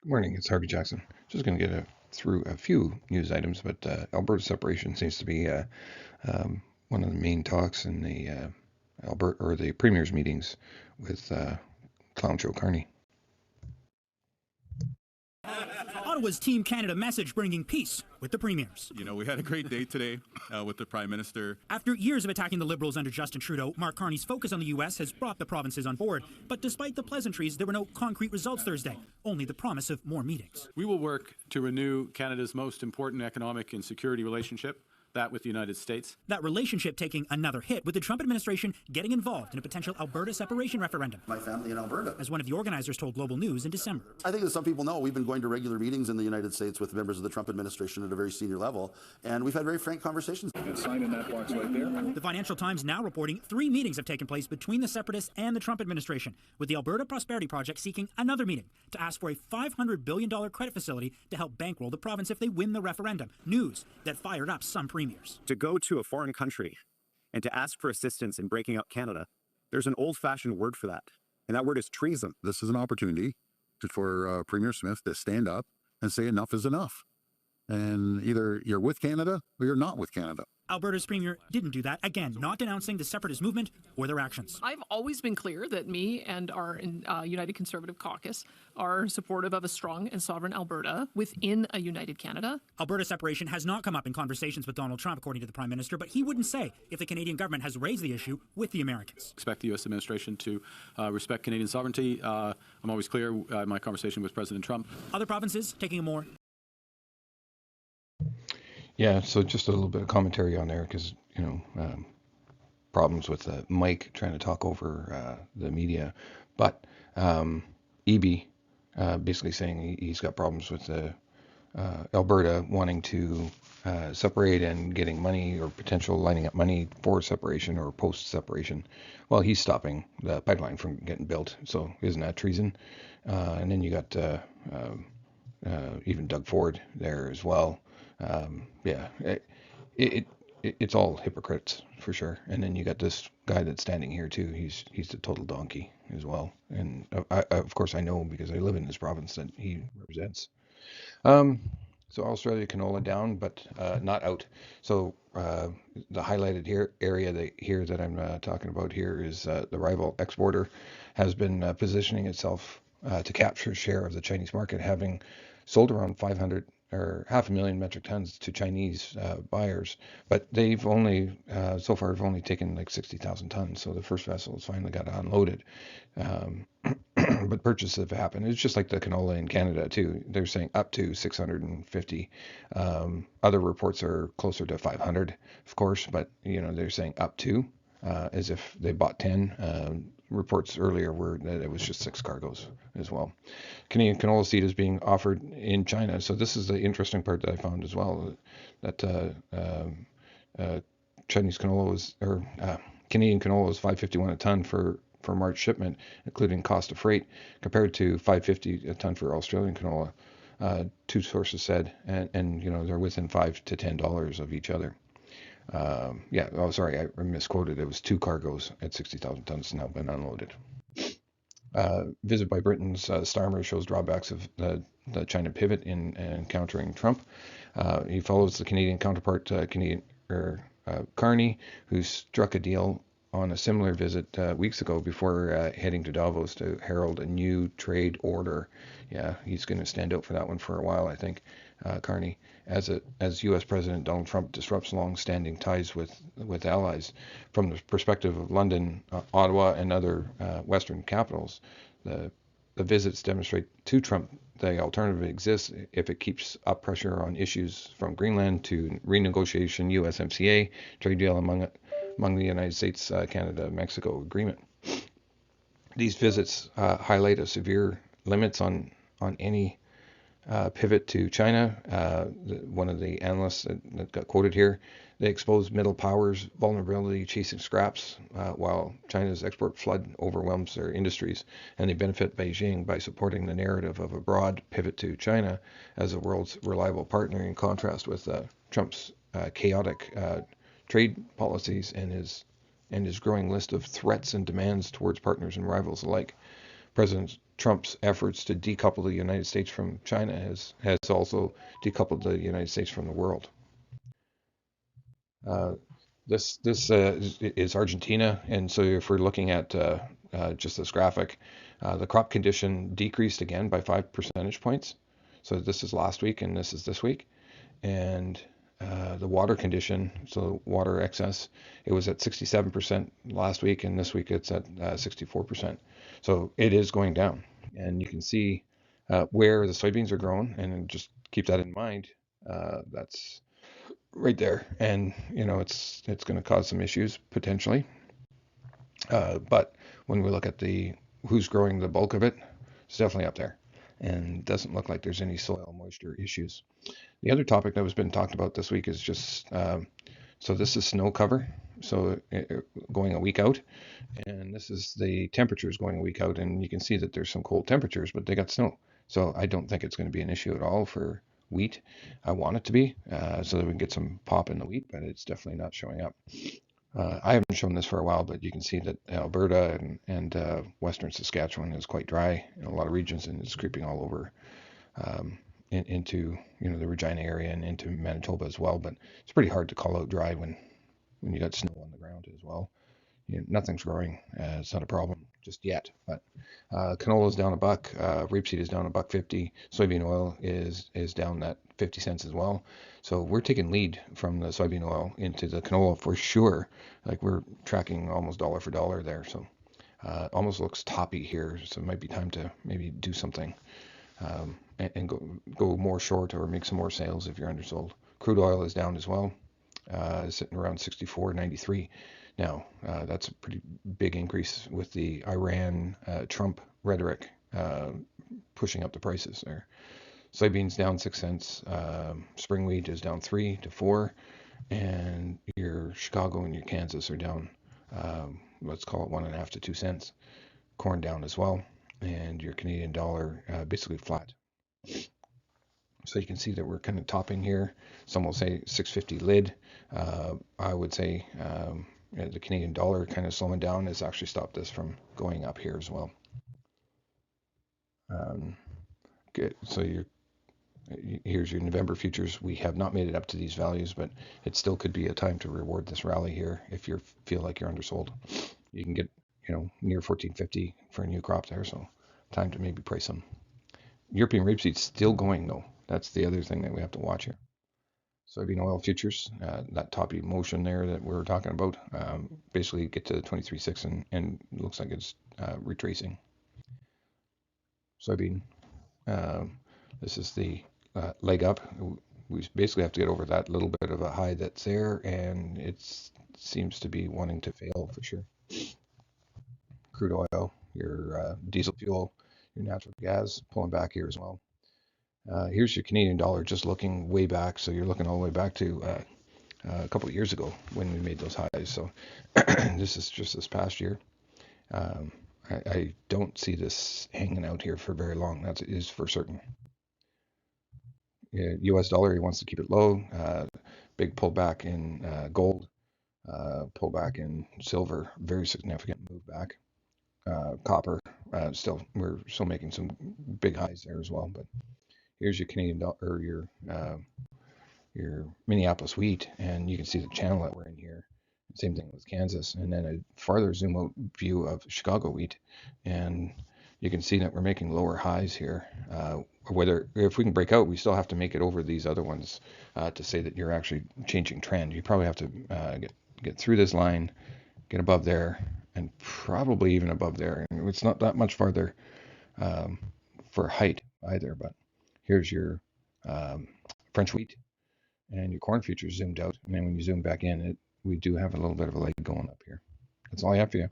Good morning, it's Harvey Jackson. Just going to get through a few news items, but Alberta separation seems to be one of the main talks in the Alberta or the premier's meetings with Clown Joe Carney. Ottawa's Team Canada message bringing peace with the premiers. You know, we had a great day today with the Prime Minister. After years of attacking the Liberals under Justin Trudeau, Mark Carney's focus on the U.S. has brought the provinces on board. But despite the pleasantries, there were no concrete results Thursday, only the promise of more meetings. We will work to renew Canada's most important economic and security relationship, that with the United States. That relationship taking another hit with the Trump administration getting involved in a potential Alberta separation referendum. My family in Alberta. As one of the organizers told Global News in December. I think as some people know, we've been going to regular meetings in the United States with members of the Trump administration at a very senior level, and we've had very frank conversations. And sign in that box right there. The Financial Times now reporting 3 meetings have taken place between the separatists and the Trump administration, with the Alberta Prosperity Project seeking another meeting to ask for a $500 billion credit facility to help bankroll the province if they win the referendum. News that fired up some premiers. To go to a foreign country and to ask for assistance in breaking up Canada, there's an old-fashioned word for that, and that word is treason. This is an opportunity for Premier Smith to stand up and say enough is enough. And either you're with Canada or you're not with Canada. Alberta's premier didn't do that, again, not denouncing the separatist movement or their actions. I've always been clear that me and our United Conservative Caucus are supportive of a strong and sovereign Alberta within a united Canada. Alberta separation has not come up in conversations with Donald Trump, according to the Prime Minister, but he wouldn't say if the Canadian government has raised the issue with the Americans. Expect the U.S. administration to respect Canadian sovereignty. I'm always clear in my conversation with President Trump. Other provinces taking a more... Yeah, so just a little bit of commentary on there because, problems with Mike trying to talk over the media. But EB basically saying he's got problems with Alberta wanting to separate and getting money or potential lining up money for separation or post-separation. Well, he's stopping the pipeline from getting built. So isn't that treason? And then you got even Doug Ford there as well. It's all hypocrites for sure. And then you got this guy that's standing here too. He's a total donkey as well. And of course I know because I live in this province that he represents. So Australia canola down, but not out. So the highlighted area that I'm talking about here is the rival exporter has been positioning itself to capture a share of the Chinese market, having sold around 500 or 500,000 metric tons to Chinese buyers, but they've only so far have only taken like 60,000 tons. So the first vessel has finally got unloaded, but purchases have happened. It's just like the canola in Canada too. They're saying up to 650. Other reports are closer to 500, of course, but they're saying up to as if they bought 10. Reports earlier were that it was just 6 cargoes as well. Canadian canola seed is being offered in China. So this is the interesting part that I found as well, that Chinese canola Canadian canola is $5.51 a ton for March shipment, including cost of freight, compared to $5.50 a ton for Australian canola. Two sources said, and they're within $5 to $10 of each other. Sorry, I misquoted. It was 2 cargoes at 60,000 tons now been unloaded. Visit by Britain's Starmer shows drawbacks of the China pivot in countering Trump. He follows the Canadian counterpart, Carney, who struck a deal on a similar visit weeks ago before heading to Davos to herald a new trade order. Yeah, he's going to stand out for that one for a while, I think. Carney, as U.S. President Donald Trump disrupts long-standing ties with allies. From the perspective of London, Ottawa, and other Western capitals, the visits demonstrate to Trump the alternative exists if it keeps up pressure on issues from Greenland to renegotiation USMCA trade deal among the United States, Canada, Mexico agreement. These visits highlight a severe limits on any pivot to China. One of the analysts that got quoted here, they expose middle powers' vulnerability chasing scraps, while China's export flood overwhelms their industries, and they benefit Beijing by supporting the narrative of a broad pivot to China as the world's reliable partner, in contrast with Trump's chaotic trade policies and his growing list of threats and demands towards partners and rivals alike. President Trump's efforts to decouple the United States from China has also decoupled the United States from the world. This is Argentina, and so if we're looking at just this graphic, the crop condition decreased again by 5 percentage points. So this is last week, and this is this week, and the water condition, so water excess, it was at 67% last week, and this week it's at 64%. So it is going down, and you can see where the soybeans are grown, and just keep that in mind. That's right there, and it's going to cause some issues potentially. But when we look at who's growing the bulk of it, it's definitely up there, and it doesn't look like there's any soil moisture issues. The other topic that was been talked about this week is just so this is snow cover, so going a week out, and this is the temperatures going a week out, and you can see that there's some cold temperatures, but they got snow, so I don't think it's going to be an issue at all for wheat. I want it to be so that we can get some pop in the wheat, but it's definitely not showing up. I haven't shown this for a while, but you can see that Alberta and western Saskatchewan is quite dry in a lot of regions, and it's creeping all over into the Regina area and into Manitoba as well. But it's pretty hard to call out dry when you got snow on the ground as well. Nothing's growing. It's not a problem just yet. But canola is down $1. Rapeseed is down $1.50. Soybean oil is down that 50 cents as well. So we're taking lead from the soybean oil into the canola for sure. Like we're tracking almost dollar for dollar there. So almost looks toppy here. So it might be time to maybe do something and go more short or make some more sales if you're undersold. Crude oil is down as well. Sitting around 64.93. Now, that's a pretty big increase with the Iran Trump rhetoric pushing up the prices there. Soybeans down 6 cents. Spring wheat is down 3 to 4. And your Chicago and your Kansas are down, let's call it 1.5 to 2 cents. Corn down as well. And your Canadian dollar basically flat. So you can see that we're kind of topping here. Some will say 650 lid. I would say the Canadian dollar kind of slowing down has actually stopped this from going up here as well. Good. So here's your November futures. We have not made it up to these values, but it still could be a time to reward this rally here if you feel like you're undersold. You can get near 1450 for a new crop there, so time to maybe price them. European rapeseed still going though. That's the other thing that we have to watch here. Soybean oil futures, that toppy motion there that we were talking about, basically get to 23.6 and looks like it's retracing. Soybean, this is the leg up. We basically have to get over that little bit of a high that's there, and it seems to be wanting to fail for sure. Crude oil, your diesel fuel, your natural gas pulling back here as well. Here's your Canadian dollar just looking way back. So you're looking all the way back to a couple of years ago when we made those highs. So this is just this past year. I don't see this hanging out here for very long. That is for certain. US dollar, he wants to keep it low. Big pullback in gold. Pullback in silver. Very significant move back. Copper. We're still making some big highs there as well. But here's your Canadian dollar, or your Minneapolis wheat, and you can see the channel that we're in here. Same thing with Kansas, and then a farther zoom out view of Chicago wheat, and you can see that we're making lower highs here. If we can break out, we still have to make it over these other ones to say that you're actually changing trend. You probably have to get through this line, get above there, and probably even above there. And it's not that much farther for height either, but here's your French wheat and your corn futures zoomed out. And then when you zoom back in, we do have a little bit of a leg going up here. That's all I have for you.